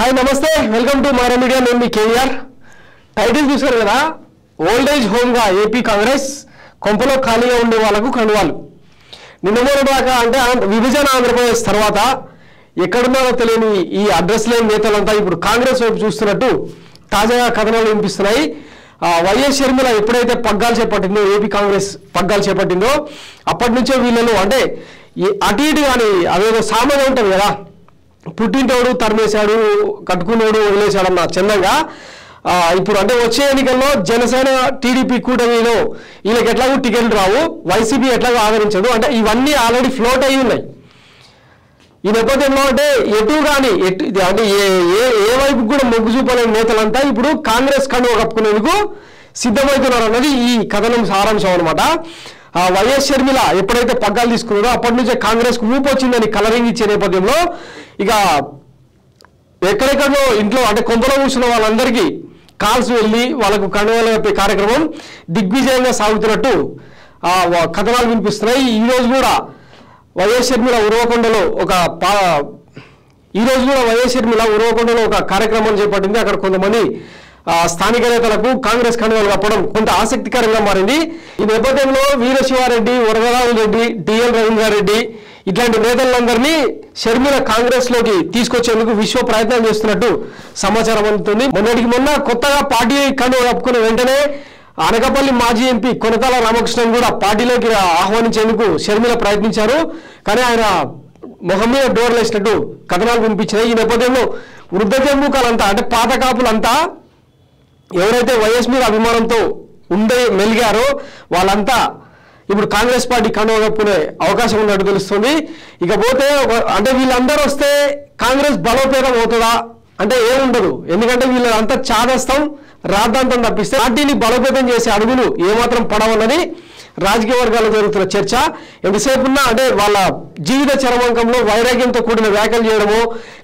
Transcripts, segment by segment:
हाय नमस्ते welcome to मारा media నేను మీ కేఆర్ టైటిల్ చూశారు కదా ఓల్డ్ ఏజ్ హోమ్ గా ఏపీ కాంగ్రెస్ కొంపలో ఖాళీగా ఉండే వాళ్ళకు కండువాలు నిన్నమోనదాకా అంటే విభజన ఆంధ్రప్రదేశ్ తర్వాత ఎక్కడున్నారో తెలియని ఈ అడ్రస్ లేని నేతలంతా ఇప్పుడు కాంగ్రెస్ వైపు చూస్తున్నట్టు తాజాగా కథనాలు వినిపిస్తున్నాయి వైఎస్ షర్మిల ఎప్పుడైతే పగ్గాలు చేపట్టిందో ఏపీ కాంగ్రెస్ పగ్గాలు చేపట్టిందో అప్పటి నుంచే వీళ్ళను అంటే అటు ఇటు కానీ అదేదో సామాన్యం ఉంటుంది కదా పుట్టింటోడు తరిమేశాడు కట్టుకున్నోడు వదిలేశాడన్న చందంగా ఇప్పుడు అంటే వచ్చే ఎన్నికల్లో జనసేన టీడీపీ కూటమిలో వీళ్ళకి ఎట్లాగో టికెట్లు రావు వైసీపీ ఎట్లాగో ఆదరించదు అంటే ఇవన్నీ ఆల్రెడీ ఫ్లోట్ అయి ఉన్నాయి ఈ నేపథ్యంలో అంటే ఎటు కానీ అంటే ఏ వైపు కూడా మొగ్గు చూపలేని నేతలంతా ఇప్పుడు కాంగ్రెస్ కండువ కప్పుకునేందుకు సిద్ధమవుతున్నారు అన్నది ఈ కథనం సారాంశం అనమాట వైఎస్ షర్మిల ఎప్పుడైతే పగ్గాలు తీసుకున్నారో అప్పటి నుంచే కాంగ్రెస్ కు ఊపు వచ్చిందని కలరింగ్ ఇచ్చే నేపథ్యంలో ఇక ఎక్కడెక్కడో ఇంట్లో అంటే కొంపలో కూర్చున్న వాళ్ళందరికీ కాల్స్ వెళ్ళి వాళ్ళకు కండువాలు కప్పే కార్యక్రమం దిగ్విజయంగా సాగుతున్నట్టు కథనాలు వినిపిస్తున్నాయి ఈ రోజు కూడా వైఎస్ షర్మిల ఉరవకొండలో ఒక కార్యక్రమం చేపట్టింది అక్కడ కొంతమంది స్థానిక నేతలకు కాంగ్రెస్ కండువాలు కప్పడం కొంత ఆసక్తికరంగా మారింది ఈ నేపథ్యంలో వీరశివారెడ్డి వరదరాజు రెడ్డి డిఎల్ రవీంద్రారెడ్డి ఇట్లాంటి నేతలందరినీ షర్మిల కాంగ్రెస్ లోకి తీసుకొచ్చేందుకు విశ్వ ప్రయత్నాలు చేస్తున్నట్టు సమాచారం అందుతుంది మొన్న కొత్తగా పార్టీ కండువ కప్పుకున్న వెంటనే అనకాపల్లి మాజీ ఎంపీ కొనతాల రామకృష్ణన్ కూడా పార్టీలోకి ఆహ్వానించేందుకు షర్మిల ప్రయత్నించారు కానీ ఆయన మొహం మీద డోర్లు వేసినట్టు కథనాలు వినిపించినాయి ఈ నేపథ్యంలో వృద్ధ జంబూకాలంతా అంటే పాత కాపులంతా ఎవరైతే వైఎస్ మీద అభిమానంతో మెలిగారో వాళ్ళంతా ఇప్పుడు కాంగ్రెస్ పార్టీ కండువ కప్పుకునే అవకాశం ఉన్నట్టు తెలుస్తుంది ఇకపోతే అంటే వీళ్ళందరూ వస్తే కాంగ్రెస్ బలోపేతం అవుతుందా అంటే ఏముండదు ఎందుకంటే వీళ్ళంతా చాదస్తం రాద్ధాంతం తప్పిస్తే పార్టీని బలోపేతం చేసే అడుగులు ఏమాత్రం పడవన్నది రాజకీయ వర్గాల్లో జరుగుతున్న చర్చ ఎంతసేపు ఉన్నా అంటే వాళ్ళ జీవిత చరమాంకంలో వైరాగ్యంతో కూడిన వ్యాఖ్యలు చేయడము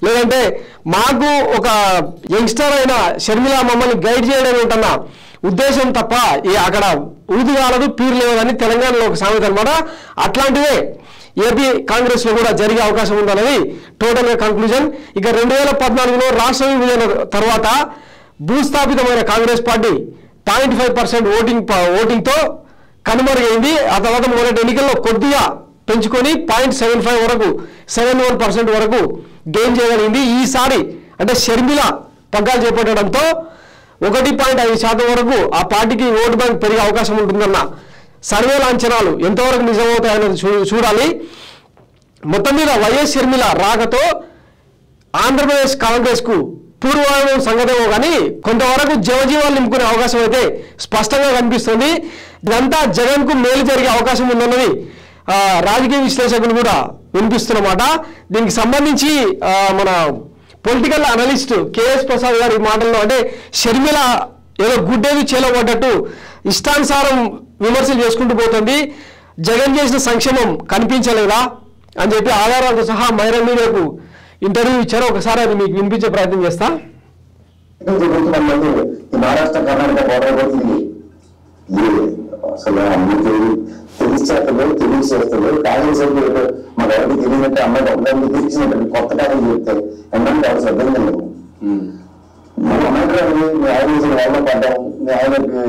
లేదంటే మాకు ఒక యంగ్స్టర్ అయిన షర్మిల మమ్మల్ని గైడ్ చేయడం ఉంటున్న ఉద్దేశం తప్ప అక్కడ ఊదిగాలదు పీరు లేదని తెలంగాణలో ఒక సామెత అనమాట అట్లాంటివే ఏపీ కాంగ్రెస్ లో కూడా జరిగే అవకాశం ఉందన్నది టోటల్ గా కంక్లూజన్ ఇక 2014లో రాష్ట్ర విభజన తర్వాత భూస్థాపితమైన కాంగ్రెస్ పార్టీ 0.5% ఓటింగ్ తో కనుమరుగైంది ఆ తర్వాత మొదటి ఎన్నికల్లో కొద్దిగా పెంచుకొని 0.75 వరకు 71% వరకు గెయిన్ చేయగలిగింది ఈసారి అంటే షర్మిల పగ్గాలు చేపట్టడంతో 1.5% వరకు ఆ పార్టీకి ఓటు బ్యాంక్ పెరిగే అవకాశం ఉంటుందన్న సర్వేల అంచనాలు ఎంతవరకు నిజమవుతాయన్నది చూడాలి మొత్తం మీద వైఎస్ షర్మిల రాకతో ఆంధ్రప్రదేశ్ కాంగ్రెస్ కు పూర్వం సంగతేమో కానీ కొంతవరకు జవజీవాలు నింపుకునే అవకాశం అయితే స్పష్టంగా కనిపిస్తుంది ఇదంతా జగన్ కు మేలు జరిగే అవకాశం ఉందన్నది రాజకీయ విశ్లేషకులు కూడా వినిపిస్తున్నమాట దీనికి సంబంధించి మన పొలిటికల్ అనలిస్ట్ కేఎస్ ప్రసాద్ గారి మాటల్లో అంటే షర్మిల ఏదో గుడ్డేది చేలబడ్డట్టు ఇష్టానుసారం విమర్శలు చేసుకుంటూ పోతుంది జగన్ చేసిన సంక్షేమం కనిపించలేదా అని చెప్పి ఆధారాలతో సహా మైరా మీడియాకు ఇంటర్వ్యూ ఇచ్చారు ఒకసారి అది మీకు వినిపించే ప్రయత్నం చేస్తా మహారాష్ట్ర కర్ణాటక బోర్డర్ పోతుంది అసలు అమ్మకి తెలిసేస్తలు తెలియచేస్తలు కాంగ్రెస్ మాకు ఎవరికి తెలియనట్టు అమ్మాయి ఒకదానికి తెలిసినట్టు కొత్త కాలం చెప్తే ఎన్నో ఎవరు శ్రద్ధంగా లేవు మనం అమ్మాయి మీ ఆయన పడ్డాం మీ ఆయనకి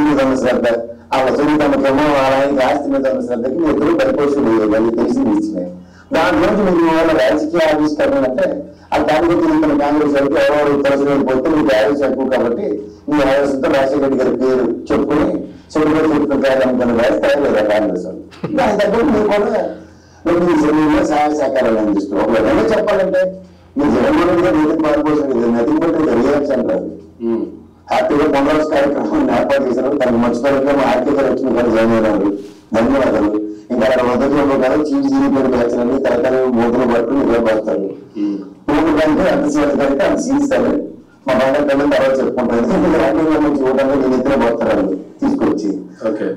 మీద శ్రద్ధ ఆ వసూలు తమకేమో ఆయనకి ఆస్తి మీద ఉన్న శ్రద్ధకి మీ ఇద్దరు పరిపోషణ వాళ్ళు తెలిసి ఇచ్చినాయి దాంట్లో మీకు వాళ్ళ రాజకీయ ఆవిష్కరణ అంటే ఆ దానికి తిరుగుతున్న కాంగ్రెస్ వాళ్ళకి ఎవరెవరు తరచు వెళ్ళిపోతే మీకు ఆవేశ ఎక్కువ కాబట్టి మీ ఆవేశంతో రాజశేఖర రెడ్డి గారి పేరు చెప్పుకుని చెడుగా చెప్పుకుంటారనుకున్న రాజస్థాయి లేదా కాంగ్రెస్ వాళ్ళు దాని దగ్గర మీరు కూడా మీ శరీరంలో సహాయ సహకారాలు అందిస్తూ ఒక విధంగా చెప్పాలంటే మీ జగన్మోహన్ గారు నీటి పాల్పోసిన నది పట్టిన రియాక్షన్ రాదు హ్యాపీగా పొందాల్సిన కార్యక్రమాన్ని ఏర్పాటు చేశారు తనకు మర్చిపోయిన మా ఆర్థిక రక్షణ గారు జాయిన్ అయినారు ధన్యవాదాలు ఇంకా అక్కడ మొదటిలో కదా చీఫ్ జీపీ వ్యాఖ్యలని తరకాలు మూతులు పట్టుకుని నిలబడతారు మూడు కంటే అంత సీఎస్ కంటే అంత సీస్తారు మా బంగారు కన్నా తర్వాత చెప్పుకుంటారు రాజ్యాంగంలో చూడడానికి నేను ఇద్దరే పోతారు తీసుకొచ్చి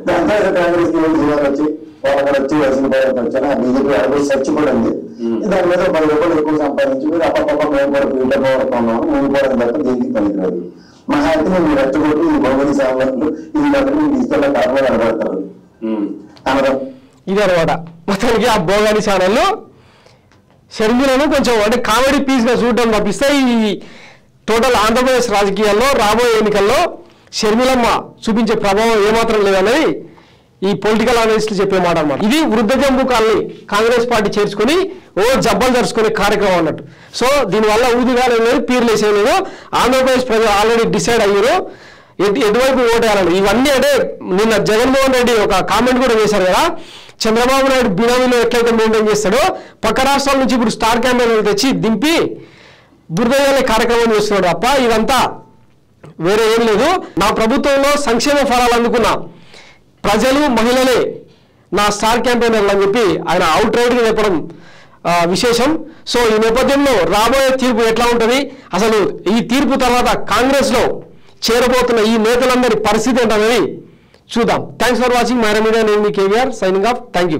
దాంతో కాంగ్రెస్ జిల్లాలు వచ్చి వాళ్ళకి వచ్చి వచ్చిన భారత్ వచ్చాను ఆ బీజేపీ అక్కడ చర్చ కూడా ఉంది దాని మీద 10 రూపాయలు ఎక్కువ సంపాదించి మీరు అప్పప్ప మేము కూడా ఇంటర్ పోతున్నాము మేము కూడా తప్ప దీనికి పనికిరాదు మహా అయితే మేము రెచ్చగొట్టి ఈ భౌగోళిక సేవలు ఈ మేము తీసుకెళ్ళ కారణంగా కనబడతారు ఇదనమాట మొత్తానికి ఆ భోగాని ఛానల్ షర్మిలను కొంచెం అంటే కామెడీ పీస్గా చూడడం తప్పిస్తే ఈ టోటల్ ఆంధ్రప్రదేశ్ రాజకీయాల్లో రాబోయే ఎన్నికల్లో షర్మిలమ్మ చూపించే ప్రభావం ఏమాత్రం లేదన్నది ఈ పొలిటికల్ అనలిస్టులు చెప్పే మాట అన్నమాట. ఇది వృద్ధ జంబు కాలనీ కాంగ్రెస్ పార్టీ చేర్చుకొని జబ్బలు జరుచుకునే కార్యక్రమం అన్నట్టు. సో దీనివల్ల ఊదుగాలు లేదు, పీర్లు వేసేయలేదు. ఆంధ్రప్రదేశ్ ప్రజలు ఆల్రెడీ డిసైడ్ అయ్యారు ఎటువైపు ఓటేయాలని. ఇవన్నీ అంటే నిన్న జగన్మోహన్ రెడ్డి ఒక కామెంట్ కూడా చేశారు కదా, చంద్రబాబు నాయుడు బినామీలో ఎట్లయితే మెయింటైన్ చేస్తాడో పక్క రాష్ట్రాల నుంచి ఇప్పుడు స్టార్ క్యాంపెయిన్ తెచ్చి దింపి బురదయ్యే కార్యక్రమం చేస్తున్నాడు తప్ప ఇదంతా వేరే ఏం లేదు. నా ప్రభుత్వంలో సంక్షేమ ఫలాలు అందుకున్న ప్రజలు మహిళలే నా స్టార్ క్యాంపెయినర్లు అని చెప్పి ఆయన అవుట్ రైట్గా చెప్పడం విశేషం. సో ఈ నేపథ్యంలో రాబోయే తీర్పు ఎట్లా ఉంటుంది, అసలు ఈ తీర్పు తర్వాత కాంగ్రెస్లో చేరబోతున్న ఈ నేతలందరి పరిస్థితి ఏంటనేది చూద్దాం. Thanks for watching Myra media. నేను మీ KVR signing off. Thank you.